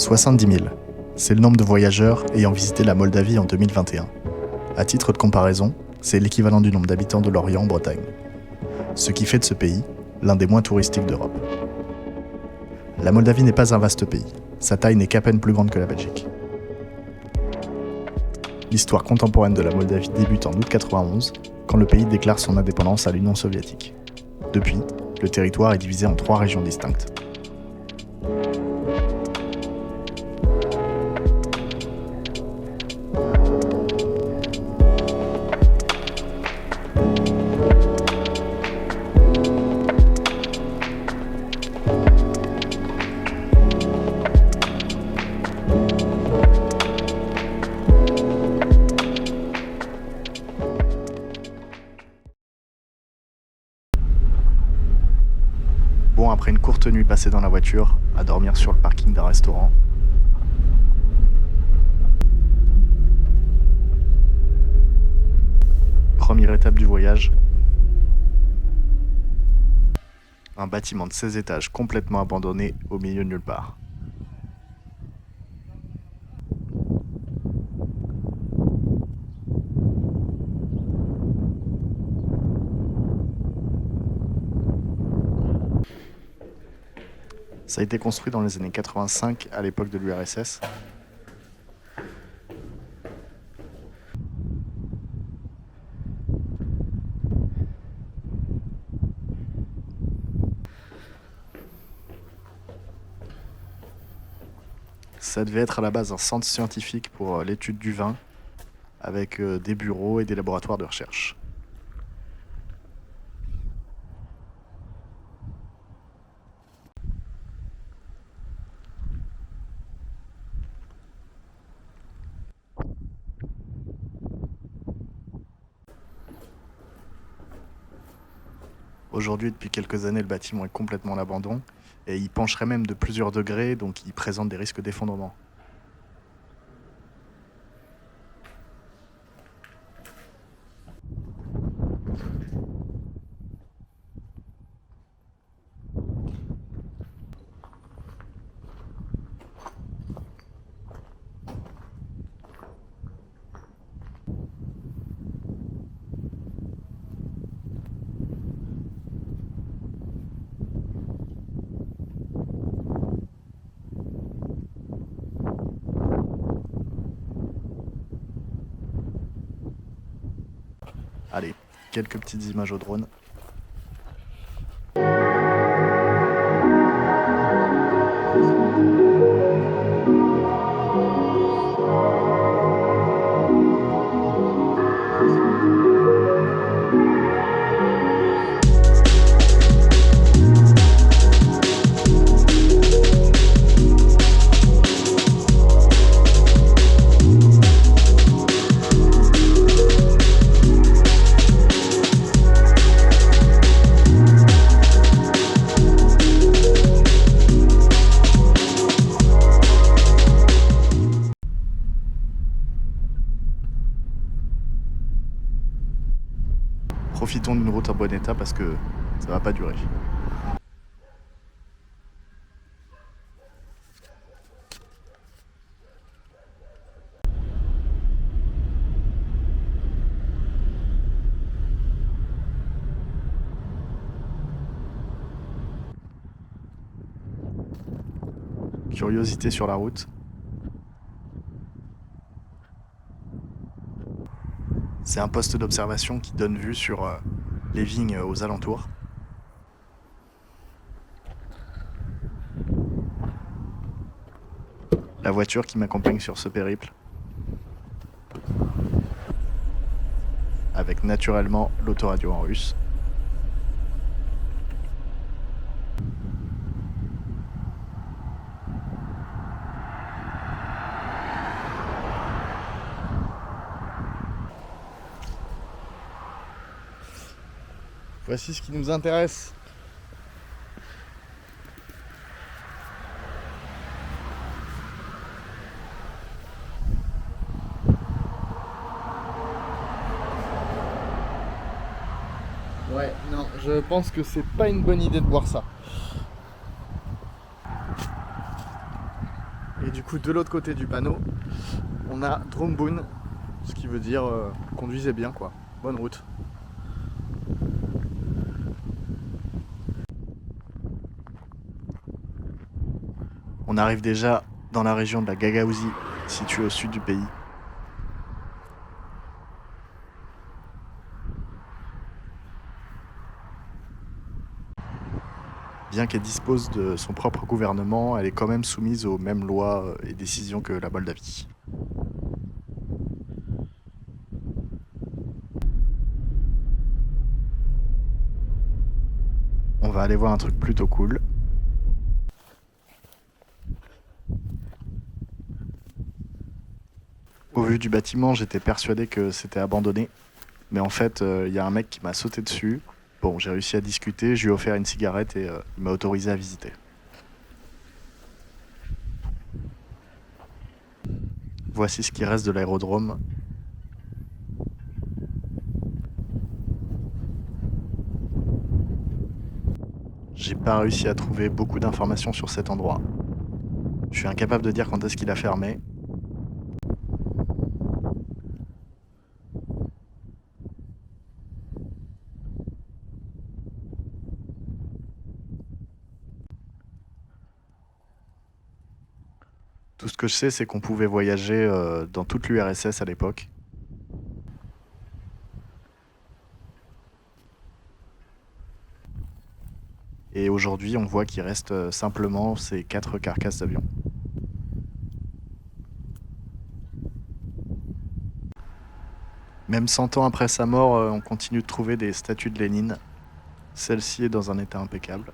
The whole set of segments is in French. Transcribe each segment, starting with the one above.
70 000, c'est le nombre de voyageurs ayant visité la Moldavie en 2021. À titre de comparaison, c'est l'équivalent du nombre d'habitants de Lorient en Bretagne. Ce qui fait de ce pays l'un des moins touristiques d'Europe. La Moldavie n'est pas un vaste pays, sa taille n'est qu'à peine plus grande que la Belgique. L'histoire contemporaine de la Moldavie débute en août 1991, quand le pays déclare son indépendance à l'Union soviétique. Depuis, le territoire est divisé en 3 régions distinctes. Bon, après une courte nuit passée dans la voiture, à dormir sur le parking d'un restaurant. Première étape du voyage. Un bâtiment de 16 étages complètement abandonné au milieu de nulle part. Ça a été construit dans les années 85, à l'époque de l'URSS. Ça devait être à la base un centre scientifique pour l'étude du vin, avec des bureaux et des laboratoires de recherche. Aujourd'hui, depuis quelques années, le bâtiment est complètement à l'abandon et il pencherait même de plusieurs degrés, donc il présente des risques d'effondrement. Allez, quelques petites images au drone. Profitons d'une route en bon état parce que ça va pas durer. Curiosité sur la route. C'est un poste d'observation qui donne vue sur les vignes aux alentours. La voiture qui m'accompagne sur ce périple. Avec naturellement l'autoradio en russe. Voici ce qui nous intéresse. Ouais, non, je pense que c'est pas une bonne idée de boire ça. Et du coup, de l'autre côté du panneau, on a Drumboon, ce qui veut dire conduisez bien quoi. Bonne route. On arrive déjà dans la région de la Gagaouzie, située au sud du pays. Bien qu'elle dispose de son propre gouvernement, elle est quand même soumise aux mêmes lois et décisions que la Moldavie. On va aller voir un truc plutôt cool. Au vu du bâtiment, j'étais persuadé que c'était abandonné. Mais en fait, il y a un mec qui m'a sauté dessus. Bon, j'ai réussi à discuter, je lui ai offert une cigarette et il m'a autorisé à visiter. Voici ce qui reste de l'aérodrome. J'ai pas réussi à trouver beaucoup d'informations sur cet endroit. Je suis incapable de dire quand est-ce qu'il a fermé. Tout ce que je sais, c'est qu'on pouvait voyager dans toute l'URSS à l'époque. Et aujourd'hui, on voit qu'il reste simplement ces 4 carcasses d'avions. Même 100 ans après sa mort, on continue de trouver des statues de Lénine. Celle-ci est dans un état impeccable.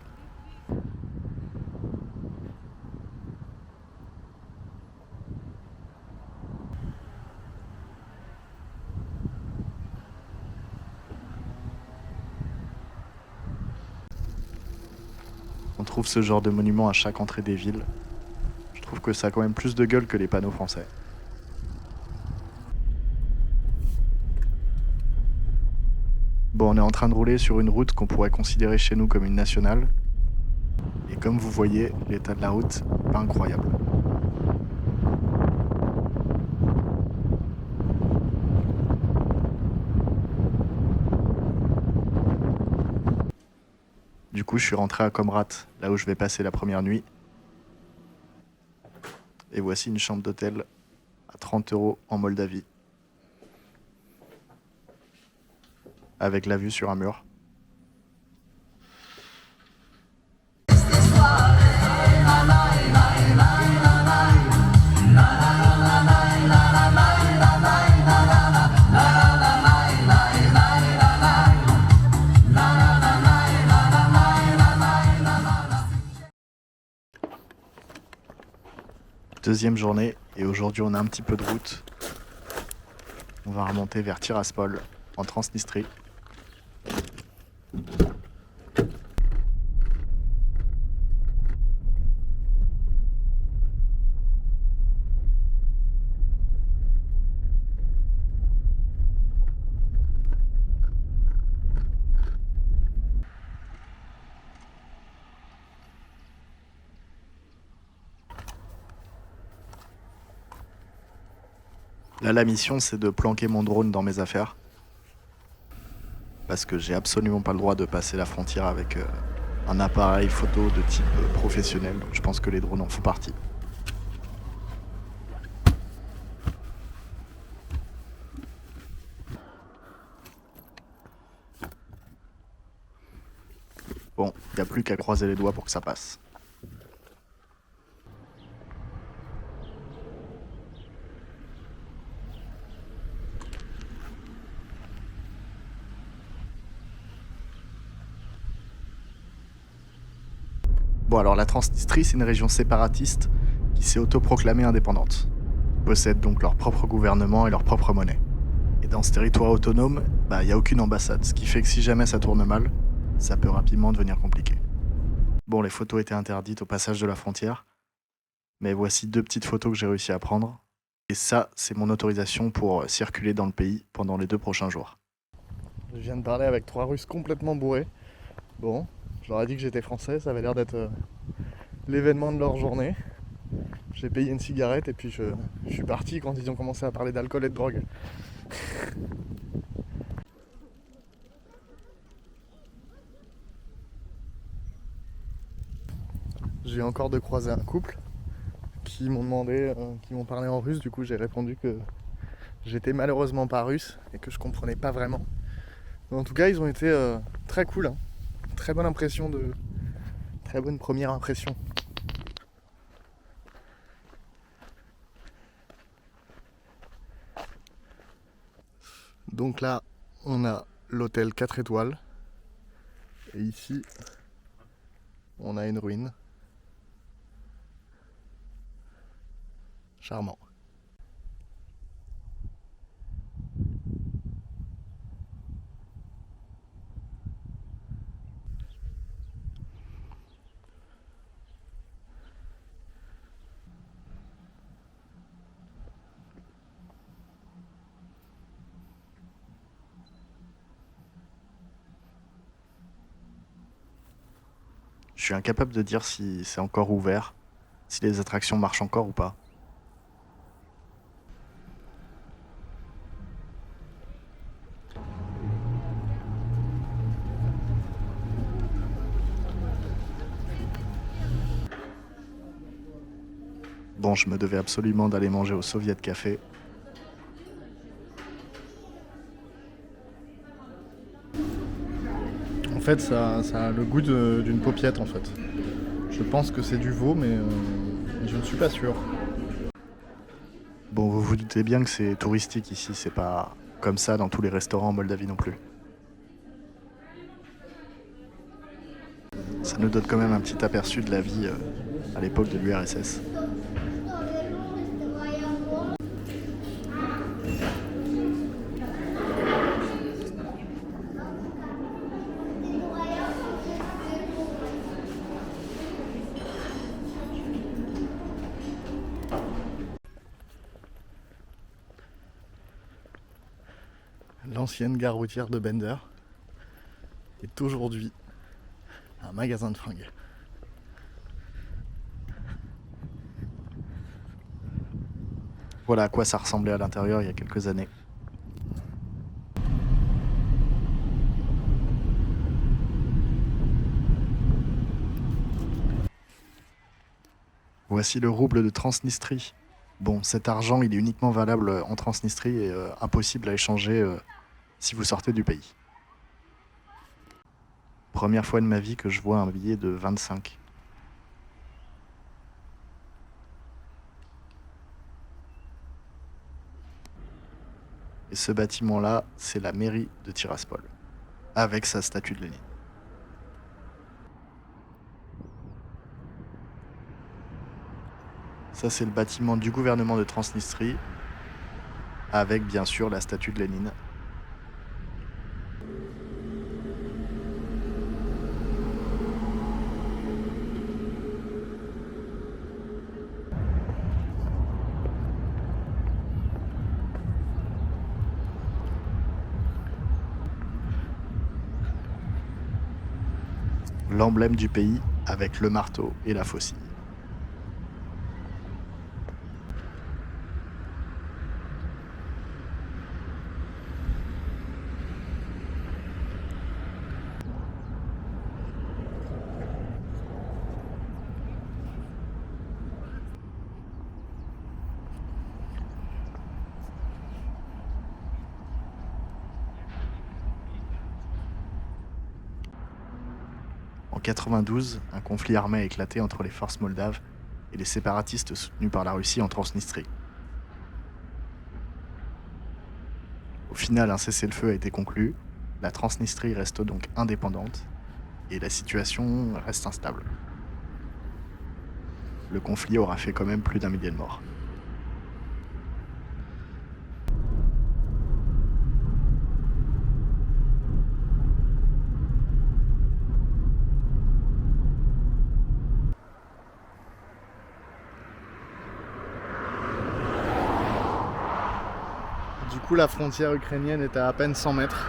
On trouve ce genre de monument à chaque entrée des villes. Je trouve que ça a quand même plus de gueule que les panneaux français. Bon, on est en train de rouler sur une route qu'on pourrait considérer chez nous comme une nationale. Et comme vous voyez, l'état de la route, pas incroyable. Du coup, je suis rentré à Comrat, là où je vais passer la première nuit. Et voici une chambre d'hôtel à 30 € en Moldavie. Avec la vue sur un mur. Deuxième journée, et aujourd'hui on a un petit peu de route. On va remonter vers Tiraspol, en Transnistrie. Là, la mission, c'est de planquer mon drone dans mes affaires. Parce que j'ai absolument pas le droit de passer la frontière avec un appareil photo de type professionnel. Donc je pense que les drones en font partie. Bon, il n'y a plus qu'à croiser les doigts pour que ça passe. Bon, alors la Transnistrie, c'est une région séparatiste qui s'est autoproclamée indépendante. Ils possèdent donc leur propre gouvernement et leur propre monnaie. Et dans ce territoire autonome, il n'y a aucune ambassade, ce qui fait que si jamais ça tourne mal, ça peut rapidement devenir compliqué. Bon, les photos étaient interdites au passage de la frontière, mais voici 2 petites photos que j'ai réussi à prendre. Et ça, c'est mon autorisation pour circuler dans le pays pendant les 2 prochains jours. Je viens de parler avec 3 Russes complètement bourrés. Bon, je leur ai dit que j'étais français, ça avait l'air d'être l'événement de leur journée. J'ai payé une cigarette et puis je suis parti quand ils ont commencé à parler d'alcool et de drogue. J'ai encore de croiser un couple qui m'ont demandé, qui m'ont parlé en russe. Du coup, j'ai répondu que j'étais malheureusement pas russe et que je comprenais pas vraiment. Mais en tout cas, ils ont été très cool. Hein. Très bonne impression très bonne première impression. Donc là, on a l'hôtel 4 étoiles. Et ici, on a une ruine. Charmant. Je suis incapable de dire si c'est encore ouvert, si les attractions marchent encore ou pas. Bon, je me devais absolument d'aller manger au Soviet Café. En fait, ça a le goût d'une paupiette en fait. Je pense que c'est du veau, mais je ne suis pas sûr. Bon, vous vous doutez bien que c'est touristique ici, c'est pas comme ça dans tous les restaurants en Moldavie non plus. Ça nous donne quand même un petit aperçu de la vie à l'époque de l'URSS. L'ancienne gare routière de Bender est aujourd'hui un magasin de fringues. Voilà à quoi ça ressemblait à l'intérieur il y a quelques années. Voici le rouble de Transnistrie. Bon, cet argent, il est uniquement valable en Transnistrie et impossible à échanger si vous sortez du pays. Première fois de ma vie que je vois un billet de 25. Et ce bâtiment-là, c'est la mairie de Tiraspol, avec sa statue de Lénine. Ça, c'est le bâtiment du gouvernement de Transnistrie, avec bien sûr la statue de Lénine. L'emblème du pays avec le marteau et la faucille. En 92, un conflit armé a éclaté entre les forces moldaves et les séparatistes soutenus par la Russie en Transnistrie. Au final, un cessez-le-feu a été conclu, la Transnistrie reste donc indépendante et la situation reste instable. Le conflit aura fait quand même plus d'1 millier de morts. Du coup, la frontière ukrainienne est à peine 100 mètres.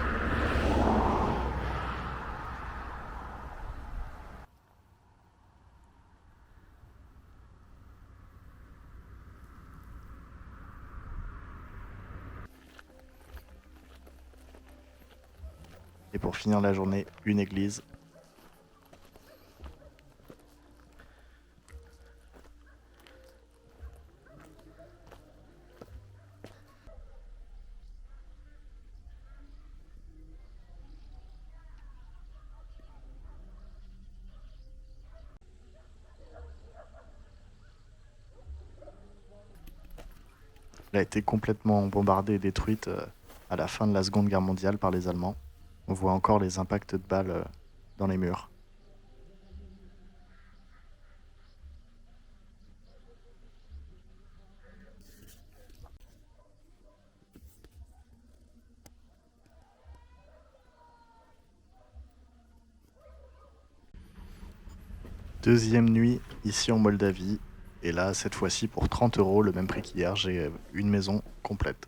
Et pour finir la journée, une église. Elle a été complètement bombardée et détruite à la fin de la Seconde Guerre mondiale par les Allemands. On voit encore les impacts de balles dans les murs. Deuxième nuit ici en Moldavie. Et là, cette fois-ci, pour 30 €, le même prix qu'hier, j'ai une maison complète.